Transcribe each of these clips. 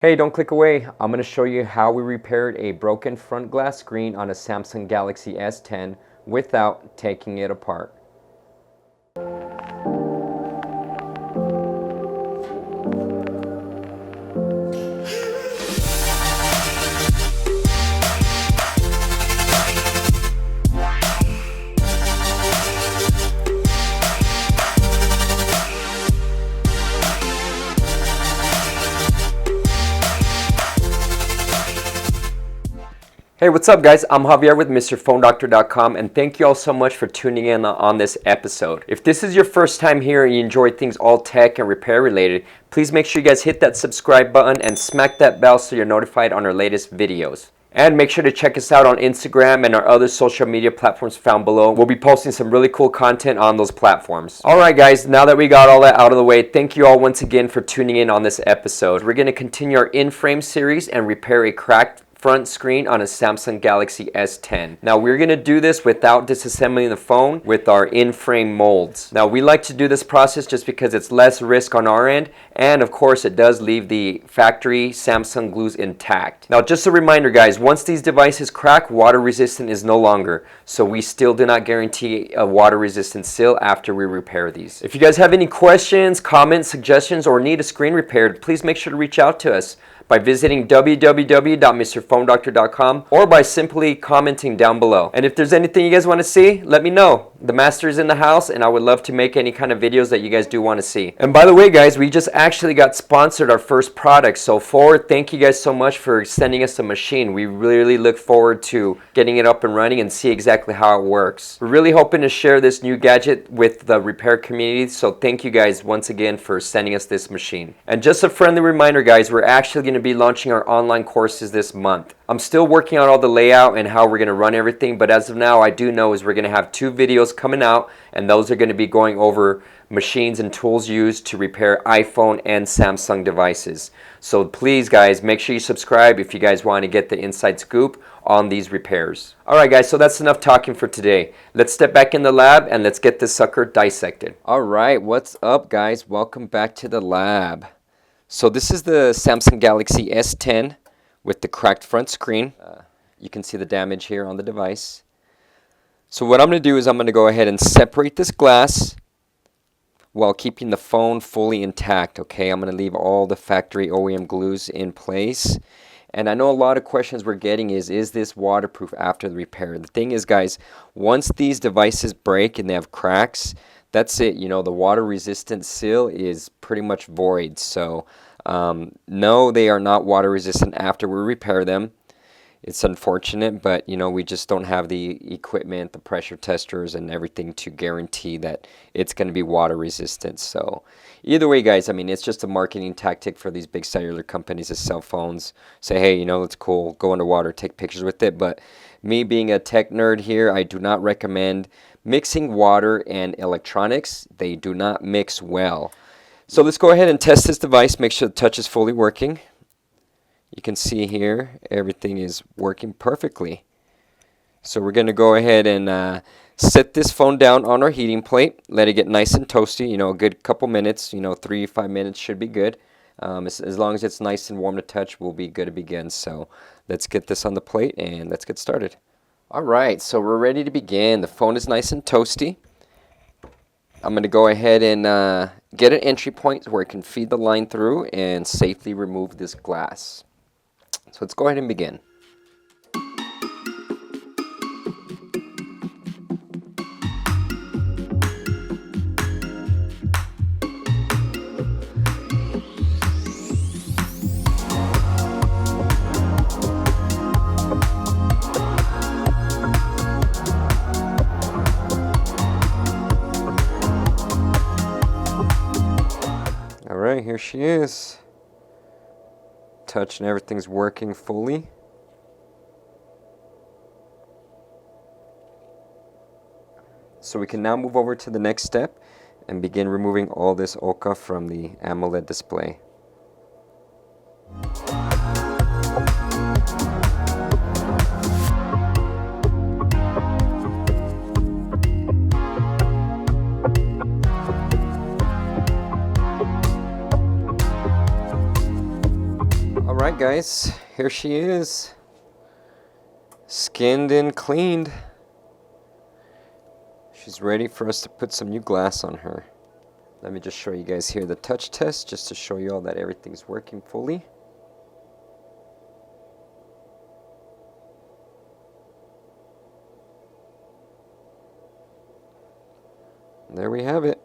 Hey, don't click away. I'm going to show you how we repaired a broken front glass screen on a Samsung Galaxy S10 without taking it apart. Hey, what's up guys? I'm Javier with MrPhoneDoctor.com and thank you all so much for tuning in on this episode. If this is your first time here and you enjoy things all tech and repair related, please make sure you guys hit that subscribe button and smack that bell so you're notified on our latest videos. And make sure to check us out on Instagram and our other social media platforms found below. We'll be posting some really cool content on those platforms. Alright guys, now that we got all that out of the way, thank you all once again for tuning in on this episode. We're going to continue our in-frame series and repair a cracked front screen on a Samsung Galaxy S10. Now we're going to do this without disassembling the phone with our in-frame molds. Now we like to do this process just because it's less risk on our end, and of course it does leave the factory Samsung glues intact. Now just a reminder guys, once these devices crack, water resistant is no longer, so we still do not guarantee a water resistant seal after we repair these. If you guys have any questions, comments, suggestions, or need a screen repaired, please make sure to reach out to us by visiting www.MrPhoneDoctor.com or by simply commenting down below. And if there's anything you guys want to see, let me know. The master is in the house and I would love to make any kind of videos that you guys do want to see. And by the way guys, we just actually got sponsored our first product. So thank you guys so much for sending us a machine. We really look forward to getting it up and running and see exactly how it works. We're really hoping to share this new gadget with the repair community. So thank you guys once again for sending us this machine. And just a friendly reminder guys, we're actually going to be launching our online courses this month. I'm still working on all the layout and how we're going to run everything, but as of now I do know is we're going to have 2 videos coming out, and those are going to be going over machines and tools used to repair iPhone and Samsung devices. So please guys, make sure you subscribe if you guys want to get the inside scoop on these repairs. Alright guys, so that's enough talking for today. Let's step back in the lab and let's get this sucker dissected. Alright, what's up guys? Welcome back to the lab. So this is the Samsung Galaxy S10 with the cracked front screen. You can see the damage here on the device. So what I'm going to do is I'm going to go ahead and separate this glass while keeping the phone fully intact. Okay, I'm going to leave all the factory OEM glues in place. And I know a lot of questions we're getting is this waterproof after the repair? The thing is guys, once these devices break and they have cracks, that's it. You know, the water resistant seal is pretty much void. So no, they are not water resistant after we repair them. It's unfortunate, but you know, we just don't have the equipment, the pressure testers and everything to guarantee that it's going to be water resistant. So either way guys, I mean, it's just a marketing tactic for these big cellular companies to sell phones. Say, hey, you know, it's cool, go underwater, take pictures with it. But me being a tech nerd here, I do not recommend mixing water and electronics. They do not mix well. So let's go ahead and test this device, make sure the touch is fully working. You can see here everything is working perfectly. So we're going to go ahead and set this phone down on our heating plate, let it get nice and toasty, you know, a good couple minutes, you know, 3-5 minutes should be good. As long as it's nice and warm to touch, we'll be good to begin. So let's get this on the plate and let's get started. Alright, so we're ready to begin. The phone is nice and toasty. I'm going to go ahead and get an entry point where it can feed the line through and safely remove this glass. So let's go ahead and begin. Alright, here she is. Touch and everything's working fully. So we can now move over to the next step and begin removing all this OCA from the AMOLED display. Alright guys, here she is. Skinned and cleaned. She's ready for us to put some new glass on her. Let me just show you guys here the touch test, just to show you all that everything's working fully. There we have it.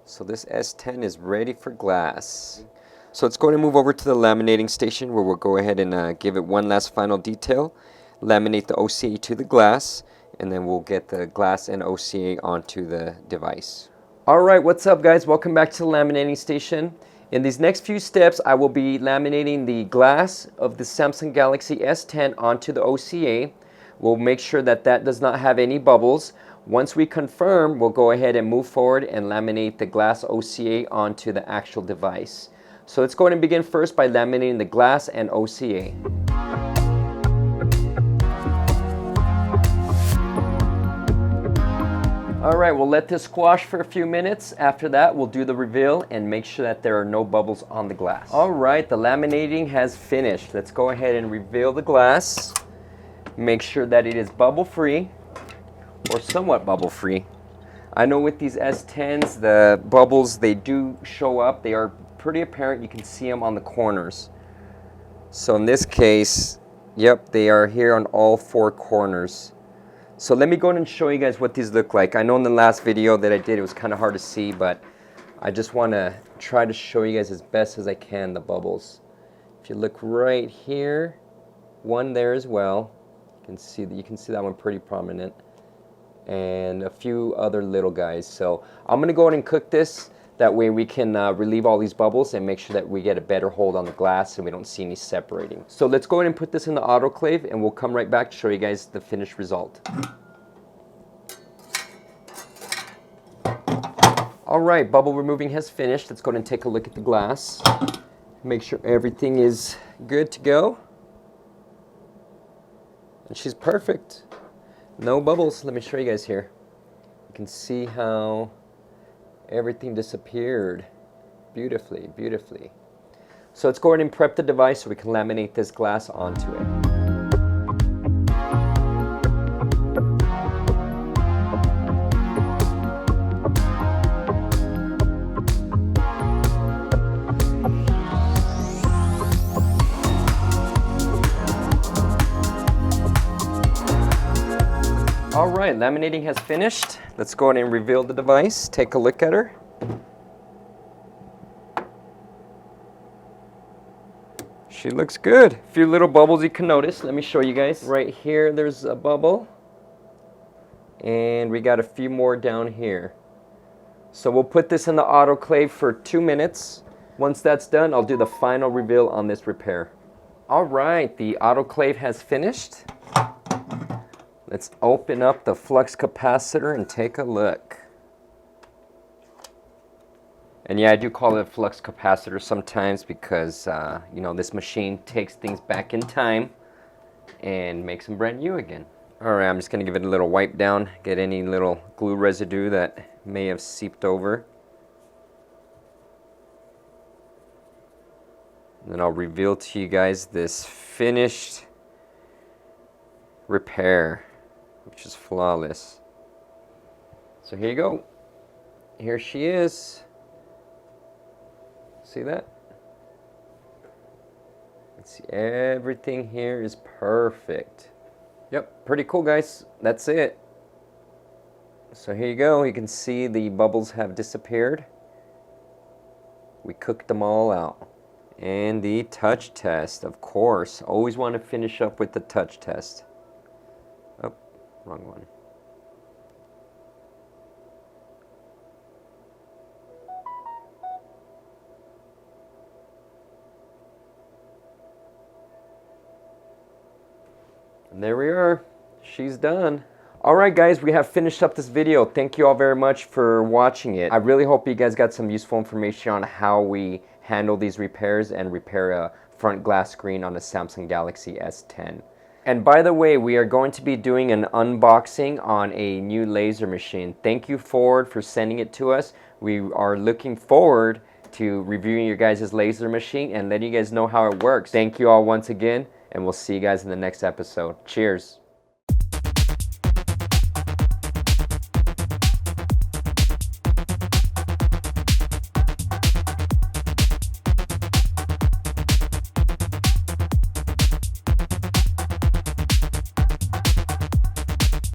So this S10 is ready for glass. So let's go ahead and move over to the laminating station, where we'll go ahead and give it one last final detail. Laminate the OCA to the glass, and then we'll get the glass and OCA onto the device. Alright, what's up guys? Welcome back to the laminating station. In these next few steps, I will be laminating the glass of the Samsung Galaxy S10 onto the OCA. We'll make sure that that does not have any bubbles. Once we confirm, we'll go ahead and move forward and laminate the glass OCA onto the actual device. So let's go ahead and begin first by laminating the glass and OCA. Alright, we'll let this squash for a few minutes. After that, we'll do the reveal and make sure that there are no bubbles on the glass. Alright, the laminating has finished. Let's go ahead and reveal the glass. Make sure that it is bubble free, or somewhat bubble free. I know with these S10s, the bubbles, they do show up. They are pretty apparent. You can see them on the corners. So in this case, yep, they are here on all four corners. So let me go ahead and show you guys what these look like. I know in the last video that I did, it was kind of hard to see, but I just want to try to show you guys as best as I can the bubbles. If you look right here, one there as well. You can see that one pretty prominent, and a few other little guys. So I'm gonna go ahead and cook this. That way we can relieve all these bubbles and make sure that we get a better hold on the glass and we don't see any separating. So let's go ahead and put this in the autoclave, and we'll come right back to show you guys the finished result. Alright, bubble removing has finished. Let's go ahead and take a look at the glass. Make sure everything is good to go. And she's perfect. No bubbles. Let me show you guys here. You can see how everything disappeared beautifully, beautifully. So let's go ahead and prep the device so we can laminate this glass onto it. Alright, laminating has finished. Let's go ahead and reveal the device. Take a look at her. She looks good. A few little bubbles you can notice. Let me show you guys. Right here, there's a bubble. And we got a few more down here. So we'll put this in the autoclave for 2 minutes. Once that's done, I'll do the final reveal on this repair. Alright, the autoclave has finished. Let's open up the flux capacitor and take a look. And yeah, I do call it a flux capacitor sometimes because, you know, this machine takes things back in time and makes them brand new again. Alright, I'm just going to give it a little wipe down, get any little glue residue that may have seeped over. And then I'll reveal to you guys this finished repair, which is flawless. So here you go. Here she is. See that? Let's see, everything here is perfect. Yep, pretty cool guys. That's it. So here you go. You can see the bubbles have disappeared. We cooked them all out. And the touch test, of course. Always want to finish up with the touch test. Oh, wrong one. And there we are. She's done. Alright guys, we have finished up this video. Thank you all very much for watching it. I really hope you guys got some useful information on how we handle these repairs and repair a front glass screen on a Samsung Galaxy S10. And by the way, we are going to be doing an unboxing on a new laser machine. Thank you, Ford, for sending it to us. We are looking forward to reviewing your guys' laser machine and letting you guys know how it works. Thank you all once again, and we'll see you guys in the next episode. Cheers.